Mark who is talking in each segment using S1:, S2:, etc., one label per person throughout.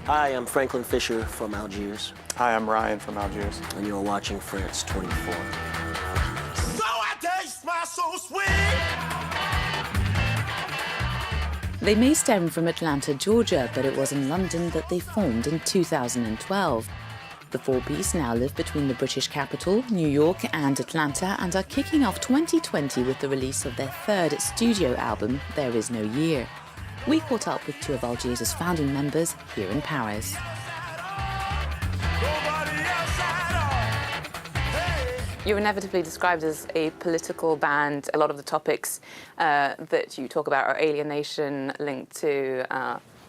S1: Hi, I'm Franklin Fisher from Algiers.
S2: Hi, I'm Ryan from Algiers.
S1: And you're watching France 24.
S3: So I taste my soul sweet.
S4: They may stem from Atlanta, Georgia, but it was in London that they formed in 2012. The four-piece now live between the British capital, New York and Atlanta, and are kicking off 2020 with the release of their third studio album, There Is No Year. We caught up with two of Algiers' founding members here in Paris.
S5: You're inevitably described as a political band. A lot of the topics that you talk about are alienation linked to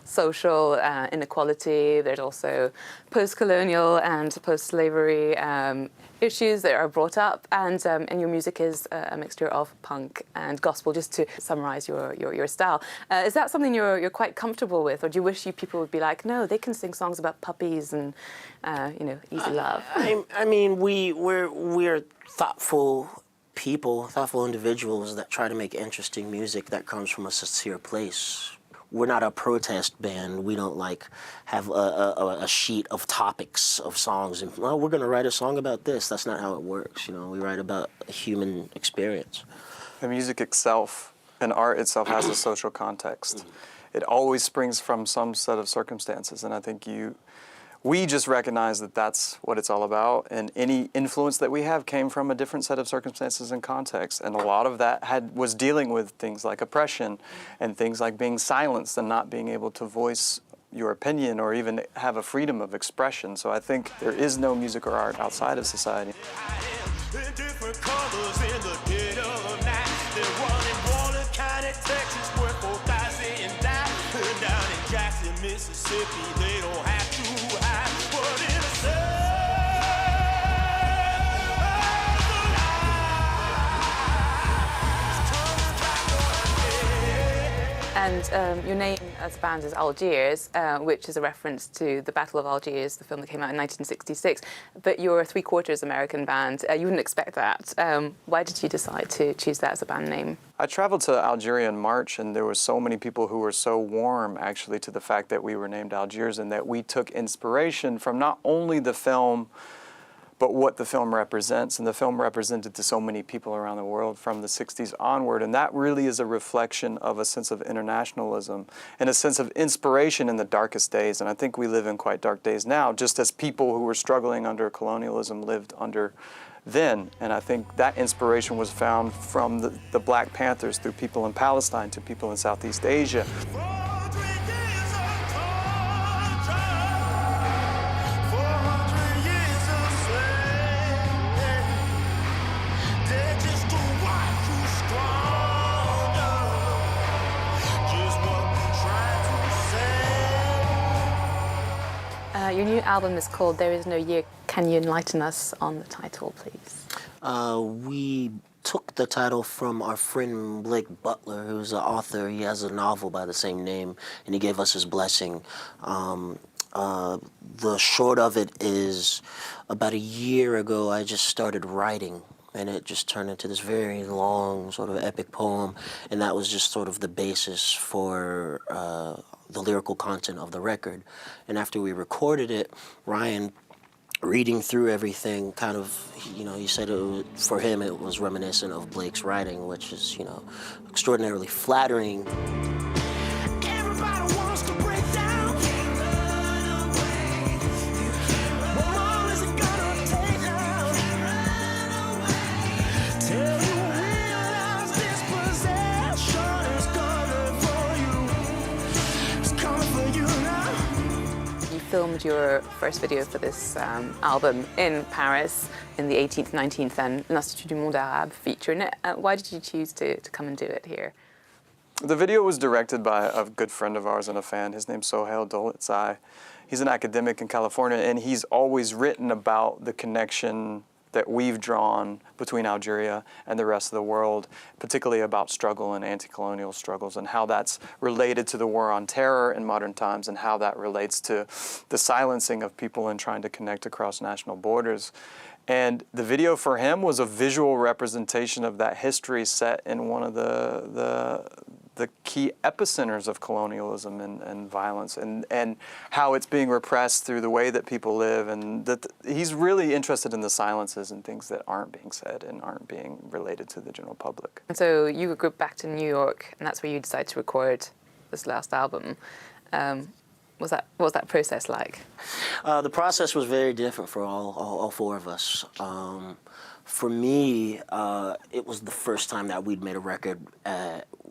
S5: social inequality. There's also post-colonial and post-slavery issues that are brought up, and your music is a mixture of punk and gospel, just to summarize your style. Is that something you're quite comfortable with, or do you wish people would be like, no, they can sing songs about puppies and easy love?
S1: I mean, we're thoughtful people, thoughtful individuals that try to make interesting music that comes from a sincere place. We're not a protest band. We don't have a sheet of topics of songs and, well, we're going to write a song about this. That's not how it works. We write about a human experience.
S2: The music itself and art itself has a social context. It always springs from some set of circumstances, and I think we just recognize that that's what it's all about, and any influence that we have came from a different set of circumstances and context, and a lot of that was dealing with things like oppression and things like being silenced and not being able to voice your opinion or even have a freedom of expression. So I think there is no music or art outside of society.
S3: Mississippi, they don't have to hide. But in
S5: And your name as a band is Algiers, which is a reference to the Battle of Algiers, the film that came out in 1966. But you're a three-quarters American band. You wouldn't expect that. Why did you decide to choose that as a band name?
S2: I traveled to Algeria in March, and there were so many people who were so warm, actually, to the fact that we were named Algiers and that we took inspiration from not only the film, but what the film represents. And the film represented to so many people around the world from the 60s onward. And that really is a reflection of a sense of internationalism and a sense of inspiration in the darkest days. And I think we live in quite dark days now, just as people who were struggling under colonialism lived under then. And I think that inspiration was found from the Black Panthers through people in Palestine to people in Southeast Asia.
S5: Your new album is called There Is No Year. Can you enlighten us on the title, please?
S1: We took the title from our friend Blake Butler, who's an author. He has a novel by the same name, and he gave us his blessing. The short of it is, about a year ago, I just started writing, and it just turned into this very long, sort of epic poem, and that was just sort of the basis for the lyrical content of the record. And after we recorded it, Ryan, reading through everything, kind of, he said for him it was reminiscent of Blake's writing, which is, extraordinarily flattering.
S3: everybody wants to break down. What long is it gonna take now? Till you realize this possession is coming for you. It's coming for you now.
S5: You filmed your first video for this album in Paris in the 18th, 19th, and l'Institut du Monde Arabe feature in it. Why did you choose to come and do it here?
S2: The video was directed by a good friend of ours and a fan. His name's Sohail Dolitzai. He's an academic in California, and he's always written about the connection that we've drawn between Algeria and the rest of the world, particularly about struggle and anti-colonial struggles and how that's related to the war on terror in modern times and how that relates to the silencing of people and trying to connect across national borders. And the video for him was a visual representation of that history set in one of the key epicenters of colonialism and violence, and how it's being repressed through the way that people live, and that he's really interested in the silences and things that aren't being said and aren't being related to the general public.
S5: And so you were back to New York, and that's where you decided to record this last album. What was that process like?
S1: The process was very different for all four of us. For me, it was the first time that we'd made a record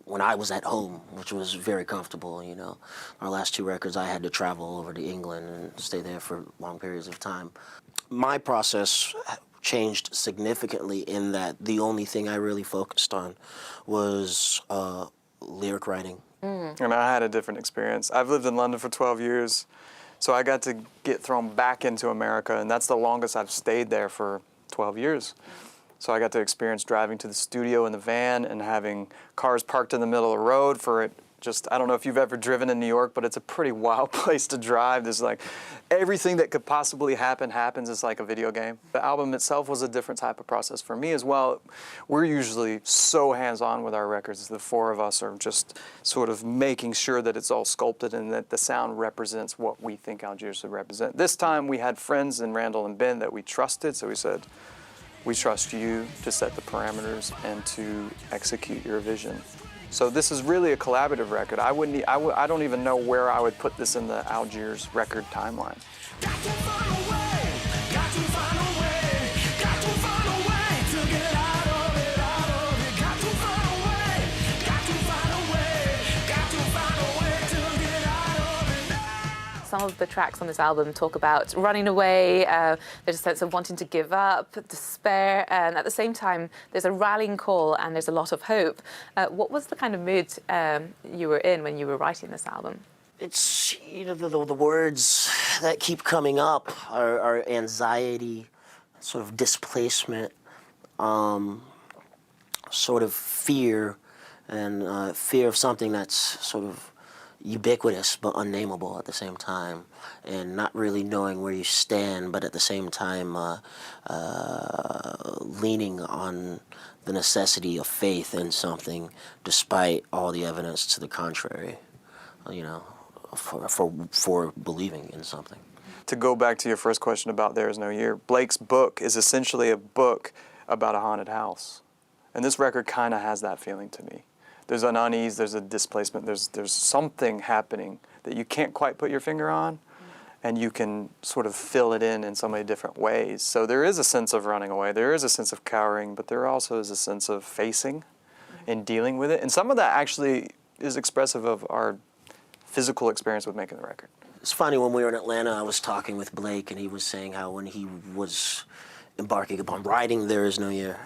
S1: when I was at home, which was very comfortable, you know. Our last two records, I had to travel over to England and stay there for long periods of time. My process changed significantly in that the only thing I really focused on was lyric writing.
S2: And I had a different experience. I've lived in London for 12 years, so I got to get thrown back into America, and that's the longest I've stayed there, for 12 years. So I got to experience driving to the studio in the van and having cars parked in the middle of the road for it. Just, I don't know if you've ever driven in New York, but it's a pretty wild place to drive. There's like everything that could possibly happen happens. It's like a video game. The album itself was a different type of process for me as well. We're usually so hands-on with our records. The four of us are just sort of making sure that it's all sculpted and that the sound represents what we think Algiers should represent. This time we had friends in Randall and Ben that we trusted, so we said, we trust you to set the parameters and to execute your vision. So this is really a collaborative record. I don't even know where I would put this in the Algiers record timeline.
S3: Got to find a way, got to find a way, got to find a way to get out of it, out of it. Got to find a way, got to find a way, got to find a way to get out of it now.
S5: Some of the tracks on this album talk about running away, there's a sense of wanting to give up, despair, and at the same time there's a rallying call and there's a lot of hope. What was the kind of mood you were in when you were writing this album?
S1: It's, you know, the words that keep coming up are anxiety, sort of displacement, sort of fear, and fear of something that's sort of ubiquitous but unnameable at the same time, and not really knowing where you stand, but at the same time leaning on the necessity of faith in something despite all the evidence to the contrary, you know, for believing in something.
S2: To go back to your first question about There Is No Year, Blake's book is essentially a book about a haunted house. And this record kind of has that feeling to me. There's an unease, there's a displacement, there's something happening that you can't quite put your finger on, and you can sort of fill it in so many different ways. So there is a sense of running away, there is a sense of cowering, but there also is a sense of facing and dealing with it. And some of that actually is expressive of our physical experience with making the record.
S1: It's funny, when we were in Atlanta, I was talking with Blake, and he was saying how when he was embarking upon writing There Is No Year,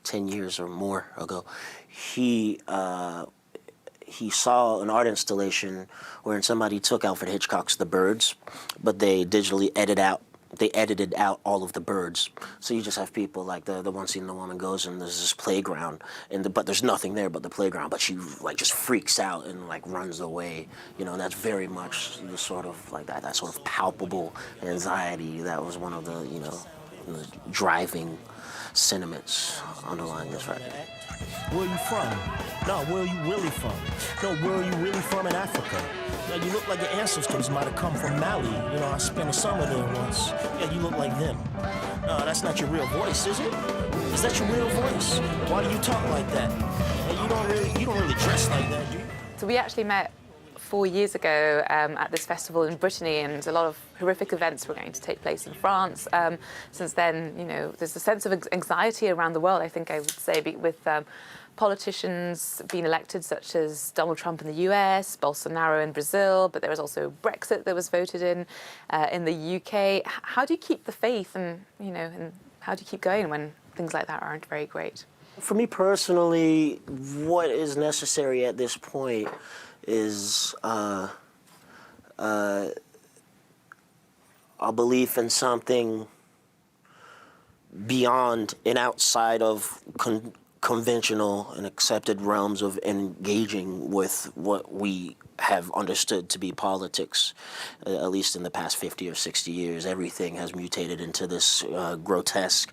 S1: 10 years or more ago, he saw an art installation wherein somebody took Alfred Hitchcock's The Birds, but they digitally edited out all of the birds. So you just have people like the one scene the woman goes and there's this playground, but there's nothing there but the playground, but she like just freaks out and like runs away. You know, that's very much the sort of like that sort of palpable anxiety that was one of the, you know, the driving sentiments underlying this record.
S6: Where you from? No, where are you really from? No, where are you really from in Africa? Yeah, you look like your ancestors might have come from Mali. You know, I spent a summer there once. Yeah, you look like them. No, that's not your real voice, is it? Is that your real voice? Why do you talk like that? And you don't really dress like that, do you?
S5: So we actually met 4 years ago at this festival in Brittany, and a lot of horrific events were going to take place in France. Since then, you know, there's a sense of anxiety around the world, I think I would say, with politicians being elected, such as Donald Trump in the US, Bolsonaro in Brazil, but there was also Brexit that was voted in the UK. How do you keep the faith, and, you know, and how do you keep going when things like that aren't very great?
S1: For me personally, what is necessary at this point is a belief in something beyond and outside of conventional and accepted realms of engaging with what we have understood to be politics, at least in the past 50 or 60 years. Everything has mutated into this grotesque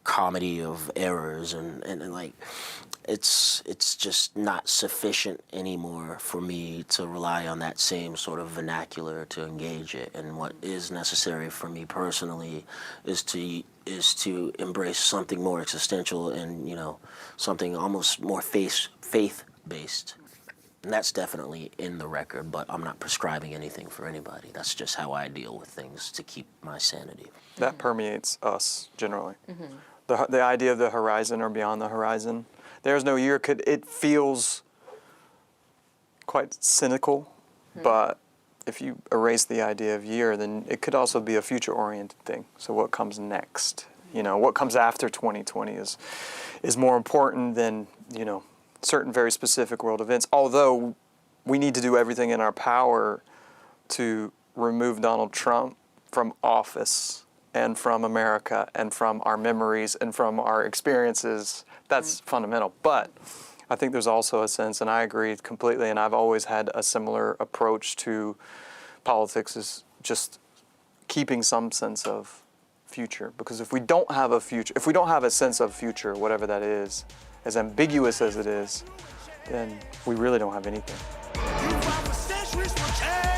S1: comedy of errors, and like, it's just not sufficient anymore for me to rely on that same sort of vernacular to engage it. And what is necessary for me personally is to embrace something more existential and, you know, something almost more faith-based. And that's definitely in the record, but I'm not prescribing anything for anybody. That's just how I deal with things to keep my sanity.
S2: That permeates us generally. The idea of the horizon or beyond the horizon. There's no year. It feels quite cynical, but if you erase the idea of year, then it could also be a future-oriented thing. So what comes next? You know, what comes after 2020 is more important than, you know, certain very specific world events. Although we need to do everything in our power to remove Donald Trump from office and from America and from our memories and from our experiences. That's fundamental. But I think there's also a sense, and I agree completely, and I've always had a similar approach to politics, is just keeping some sense of future. Because if we don't have a future, if we don't have a sense of future, whatever that is, as ambiguous as it is, then we really don't have anything.
S3: You fought for centuries for change.